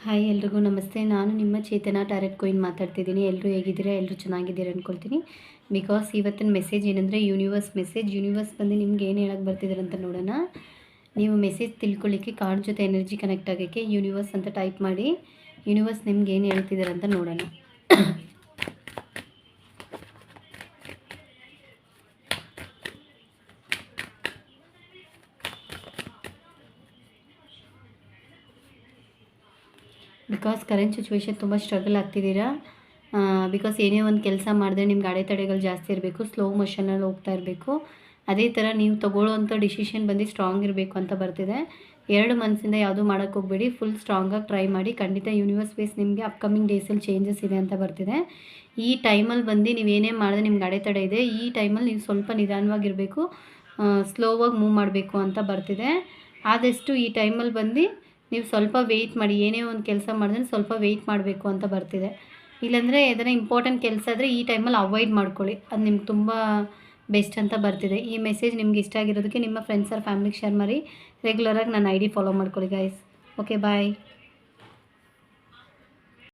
Hi ಎಲ್ರಿಗೂ ನಮಸ್ತೆ. ನಾನು ನಿಮ್ಮ ಚೇತನ ಟ್ಯಾರೆಟ್ ಕಾಯಿನ್ ಮಾತಾಡ್ತಿದ್ದೀನಿ. ಎಲ್ಲರೂ ಹೇಗಿದ್ದೀರಾ? ಎಲ್ಲರೂ ಚೆನ್ನಾಗಿದ್ದೀರಾ ಅಂದ್ಕೊಳ್ತೀನಿ. ಬಿಕಾಸ್ ಇವತ್ತಿನ ಮೆಸೇಜ್ ಏನಂದರೆ ಯೂನಿವರ್ಸ್ ಬಂದು ನಿಮ್ಗೆ ಏನು ಹೇಳಕ್ಕೆ ಬರ್ತಿದ್ದಾರೆ ಅಂತ ನೋಡೋಣ. ನೀವು ಮೆಸೇಜ್ ತಿಳ್ಕೊಳ್ಳಿಕ್ಕೆ ಕಾರ್ಡ್ ಜೊತೆ ಎನರ್ಜಿ ಕನೆಕ್ಟ್ ಆಗೋಕ್ಕೆ ಯೂನಿವರ್ಸ್ ಅಂತ ಟೈಪ್ ಮಾಡಿ. ಯೂನಿವರ್ಸ್ ನಿಮ್ಗೆ ಏನು ಹೇಳ್ತಿದ್ದಾರೆ ಅಂತ ನೋಡೋಣ. ಬಿಕಾಸ್ ಕರೆಂಟ್ ಸಿಚುವೇಶನ್ ತುಂಬ ಸ್ಟ್ರಗಲ್ ಆಗ್ತಿದ್ದೀರಾ. ಬಿಕಾಸ್ ಏನೇ ಒಂದು ಕೆಲಸ ಮಾಡಿದ್ರೆ ನಿಮ್ಗೆ ಅಡೆತಡೆಗಳು ಜಾಸ್ತಿ ಇರಬೇಕು, ಸ್ಲೋ ಮೋಷನಲ್ಲಿ ಹೋಗ್ತಾ ಇರಬೇಕು. ಅದೇ ಥರ ನೀವು ತೊಗೊಳ್ಳೋವಂಥ ಡಿಸಿಷನ್ ಬಂದು ಸ್ಟ್ರಾಂಗ್ ಇರಬೇಕು ಅಂತ ಬರ್ತಿದೆ. 2 ಮನಸ್ಸಿಂದ ಯಾವುದೂ ಮಾಡೋಕ್ಕೆ ಹೋಗಬೇಡಿ, ಫುಲ್ ಸ್ಟ್ರಾಂಗಾಗಿ ಟ್ರೈ ಮಾಡಿ. ಖಂಡಿತ ಯೂನಿವರ್ಸ್ ಬೇಸ್ ನಿಮಗೆ ಅಪ್ಕಮಿಂಗ್ ಡೇಸಲ್ಲಿ ಚೇಂಜಸ್ ಇದೆ ಅಂತ ಬರ್ತಿದೆ. ಈ ಟೈಮಲ್ಲಿ ಬಂದು ನೀವೇನೇ ಮಾಡಿದ್ರೆ ನಿಮ್ಗೆ ಅಡೆತಡೆ ಇದೆ. ಈ ಟೈಮಲ್ಲಿ ನೀವು ಸ್ವಲ್ಪ ನಿಧಾನವಾಗಿರಬೇಕು, ಸ್ಲೋವಾಗಿ ಮೂವ್ ಮಾಡಬೇಕು ಅಂತ ಬರ್ತಿದೆ. ಆದಷ್ಟು ಈ ಟೈಮಲ್ಲಿ ಬಂದು ನೀವು ಸ್ವಲ್ಪ ವೆಯ್ಟ್ ಮಾಡಿ. ಏನೇ ಒಂದು ಕೆಲಸ ಮಾಡಿದ್ರೆ ಸ್ವಲ್ಪ ವೆಯ್ಟ್ ಮಾಡಬೇಕು ಅಂತ ಬರ್ತಿದೆ. ಇಲ್ಲಾಂದರೆ ಏನಾರ ಇಂಪಾರ್ಟೆಂಟ್ ಕೆಲಸ ಆದರೆ ಈ ಟೈಮಲ್ಲಿ ಅವಾಯ್ಡ್ ಮಾಡ್ಕೊಳ್ಳಿ, ಅದು ನಿಮ್ಗೆ ತುಂಬ ಬೆಸ್ಟ್ ಅಂತ ಬರ್ತಿದೆ. ಈ ಮೆಸೇಜ್ ನಿಮ್ಗೆ ಇಷ್ಟ ಆಗಿರೋದಕ್ಕೆ ನಿಮ್ಮ ಫ್ರೆಂಡ್ಸ್ ಆರ್ ಫ್ಯಾಮಿಲಿಗೆ ಶೇರ್ ಮಾಡಿ. ರೆಗ್ಯುಲರಾಗಿ ನನ್ನ ID ಫಾಲೋ ಮಾಡ್ಕೊಳ್ಳಿ ಗೈಸ್. ಓಕೆ ಬಾಯ್.